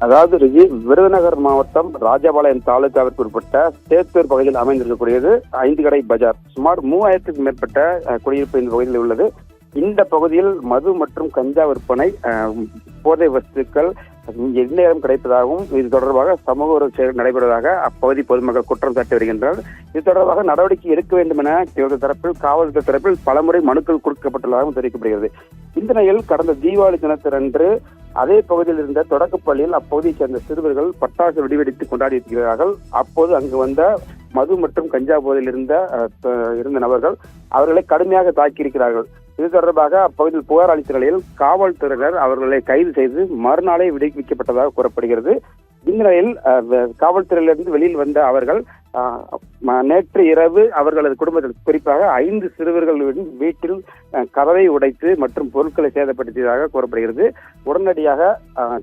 அதாவது விருதுநகர் மாவட்டம் ராஜபாளையம் தாலுகாவிற்கு உட்பட்ட சேத்தூர் பகுதியில் அமைந்திருக்கக்கூடியது 5 கடை பஜார். சுமார் 3000க்கும் மேற்பட்ட குடியிருப்பு இந்த பகுதியில் உள்ளது. இந்த பகுதியில் மது மற்றும் கஞ்சா விற்பனை, போதை வஸ்துக்கள் எந்நேரம் கிடைப்பதாகவும் இது தொடர்பாக சமூக ஒரு செயல் நடைபெறுவதாக அப்பகுதி பொதுமக்கள் குற்றம் சாட்டி வருகின்றனர். இது தொடர்பாக நடவடிக்கை எடுக்க வேண்டும் என தரப்பில் காவல்துறை தரப்பில் பலமுறை மனுக்கள் கொடுக்கப்பட்டுள்ளதாகவும் தெரிவிக்கப்படுகிறது. இந்த நிலையில் கடந்த தீபாவளி தினத்தன்று அதே பகுதியில் இருந்த தொடக்கப்பள்ளியில் அப்பகுதியைச் சேர்ந்த சிறுவர்கள் பட்டாசு வெடிவெடித்து கொண்டாடி இருக்கிறார்கள். அப்போது அங்கு வந்த மது மற்றும் கஞ்சா போதையில் இருந்த நபர்கள் அவர்களை கடுமையாக தாக்கியிருக்கிறார்கள். இது தொடர்பாக அப்பகுதியில் புகார் அளித்த நிலையில் காவல்துறையினர் அவர்களை கைது செய்து மறுநாளே விடுவிக்கப்பட்டதாக கூறப்படுகிறது. இந்த நிலையில் காவல்துறையிலிருந்து வெளியில் வந்த அவர்கள் நேற்று இரவு அவர்களது குடும்பத்தில் குறிப்பாக 5 சிறுவர்கள் வீட்டில் கதவை உடைத்து மற்றும் பொருட்களை சேதப்படுத்தியதாக கூறப்படுகிறது. உடனடியாக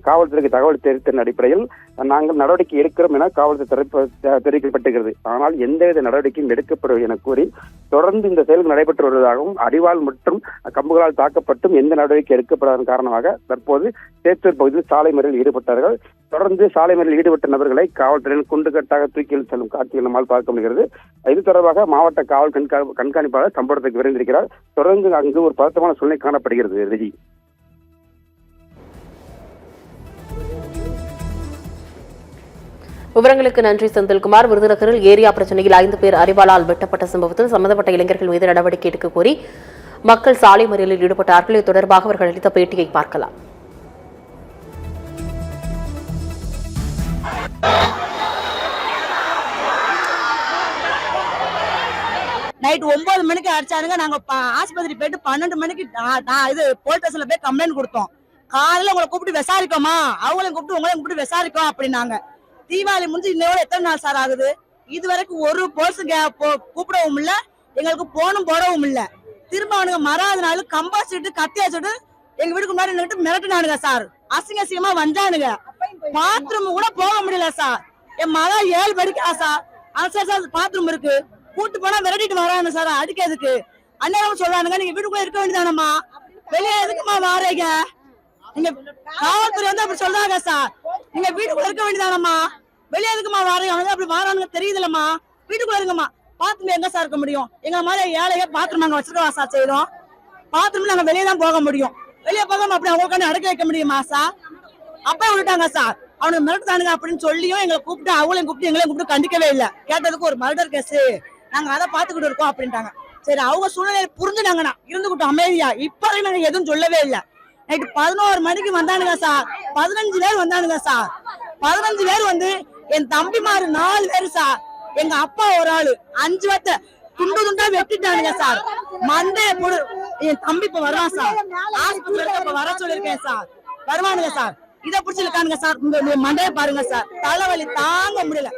காவல்துறைக்கு தகவல் தெரிவித்த அடிப்படையில் நாங்கள் நடவடிக்கை எடுக்கிறோம் என காவல்துறை தெரிவிக்கப்பட்டிருக்கிறது. ஆனால் எந்தவித நடவடிக்கையும் எடுக்கப்படும் என கூறி தொடர்ந்து இந்த செயல் நடைபெற்று வருவதாகவும் அடிவாள் மற்றும் கம்புகளால் தாக்கப்பட்டும் எந்த நடவடிக்கை எடுக்கப்படாத காரணமாக தற்போது சேத்தூர் பகுதியில் சாலை மறியலில் ஈடுபட்டார்கள். தொடர்ந்து சாலை மறியலில் ஈடுபட்ட நபர்களை காவல்துறையினர் குண்டுகட்டாக தூக்கில் செல்லும் காட்சிகள் நம்மால் பார்க்க முடிகிறது. இது தொடர்பாக மாவட்ட காவல் கண்காணிப்பாளர் சம்பவத்துக்கு விரைந்திருக்கிறார். தொடர்ந்து அங்கு ஒரு பதட்டமான சூழ்நிலை காணப்படுகிறது. ரிஜி, விவரங்களுக்கு நன்றி செந்தில்குமார். விருதுநகரில் ஏரியா பிரச்சனையில் 5 பேர் அறிவாளால் வெட்டப்பட்ட சம்பவத்தில் சம்பந்தப்பட்ட இளைஞர்கள் மீது நடவடிக்கை எடுக்க கோரி மக்கள் சாலை மறியலில் ஈடுபட்டார்கள். இது தொடர்பாக அவர்கள் அளித்த பேட்டியை பார்க்கலாம். நைட் 9 மணிக்கு அடிச்சாருங்க. நாங்க ஆஸ்பத்திரி போயிட்டு 12 மணிக்கு இது போலீஸ் ஸ்டேஷன்ல போய் கம்ப்ளைண்ட் கொடுத்தோம். காலையில உங்களை கூப்பிட்டு விசாரிக்கோமா, அவங்களையும் கூப்பிட்டு உங்களையும் கூப்பிட்டு விசாரிக்கோம் அப்படின்னாங்க. தீபாவளி முடிஞ்சு இன்னையோட எத்தனை நாள் சார் ஆகுது? இது வரைக்கும் ஒரு போலீஸ் கூப்பிடவும் இல்ல, எங்களுக்கு போனும் போடவும் இல்ல. திரும்ப அவனுங்க மறாதனால கம்பாசிட்டு கத்தியாச்சுட்டு எங்க வீட்டுக்கு முன்னாடி நின்றுட்டு மிரட்டினானுங்க சார். அசிங்கமா வந்தானுங்க. பாத்ரூம் கூட போக முடியல சார். என் மகன் 7 படிக்கிறா சார். சார் பாத்ரூம் இருக்கு, கூட்டு போனா விரட்டிட்டு வரானு சார் அடிக்கிறதுக்கு. அண்ணன் சொல்றானுங்க, நீங்க வீட்டுக்குள்ள இருக்க வேண்டியதானம்மா, வெளியே எதுக்குமா வாரீங்க? நீங்க காவல்துறை வந்து அப்படி சொல்றாங்க சார். நீங்க வீட்டுக்குள்ள இருக்க வேண்டியதானம்மா, வெளியே எதுக்குமா வாரீங்க? அவங்க அப்படி வாரானுங்க தெரியுதுலம்மா, வீட்டுக்குள்ள இருங்கம்மா. பாத்ரூம் எங்க சார் இருக்க முடியும்? எங்க மாதிரி ஏழையே பாத்ரூம் நாங்க வச்சிருக்கோம் சார், செய்யறோம். பாத்ரூம்ல நாங்க வெளியே தான் போக முடியும். வெளியே போகாம அப்படி அவங்களுக்கு அடக்க வைக்க முடியுமா சார்? அப்ப விட்டாங்க சார். அவனுக்கு மிரட்டானுங்க அப்படின்னு சொல்லியும் எங்களை கூப்பிட்டு அவங்களையும் கூப்பிட்டு எங்களையும் கூப்பிட்டு கண்டிக்கவே இல்லை. கேட்டதுக்கு ஒரு மர்டர் கேஸ், நாங்க அதை பாத்துக்கிட்டு இருக்கோம் அப்படின்ட்டாங்க. சரி, அவங்க சூழ்நிலை புரிஞ்சுனாங்கன்னா இருந்துகிட்டோம் அமைதியா. இப்ப நாங்க எதுவும் சொல்லவே இல்லை. நைட்டு 11 மணிக்கு வந்தானுங்க சார். 15 பேர் வந்தானுங்க சார். 15 பேர் வந்து என் தம்பிமாரு 4 பேர் சார். எங்க அப்பா ஒரு ஆளு 5 பேர்த்த துண்டு துண்டா வெட்டிட்டானுங்க சார். மண்டே என் தம்பி இப்ப வருவான் சார். ஆஸ்பத்திரிக்கு வர சொல்லிருக்கேன் சார். வருவானுங்க சார். இதை பிடிச்சிருக்கானுங்க சார். மண்டையை பாருங்க சார், தலைவலி தாங்க முடியல.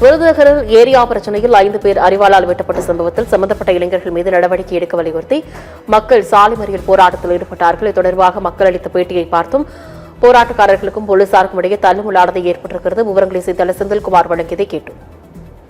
விருதுநகரில் ஏரியா பிரச்சனையில் 5 பேர் அறிவாளால் வெட்டப்பட்ட சம்பவத்தில் சம்பந்தப்பட்ட இளைஞர்கள் மீது நடவடிக்கை எடுக்க வலியுறுத்தி மக்கள் சாலை மறியல் போராட்டத்தில் ஈடுபட்டார்கள். இது தொடர்பாக மக்கள் அளித்த பேட்டியை பார்த்தும் போராட்டக்காரர்களுக்கும் போலீசாருக்கும் இடையே தள்ளுமுள்ளானது ஏற்பட்டிருக்கிறது. விவரங்களை செய்தியாளர் செந்தில்குமார் வழங்கியதை கேட்டோம்.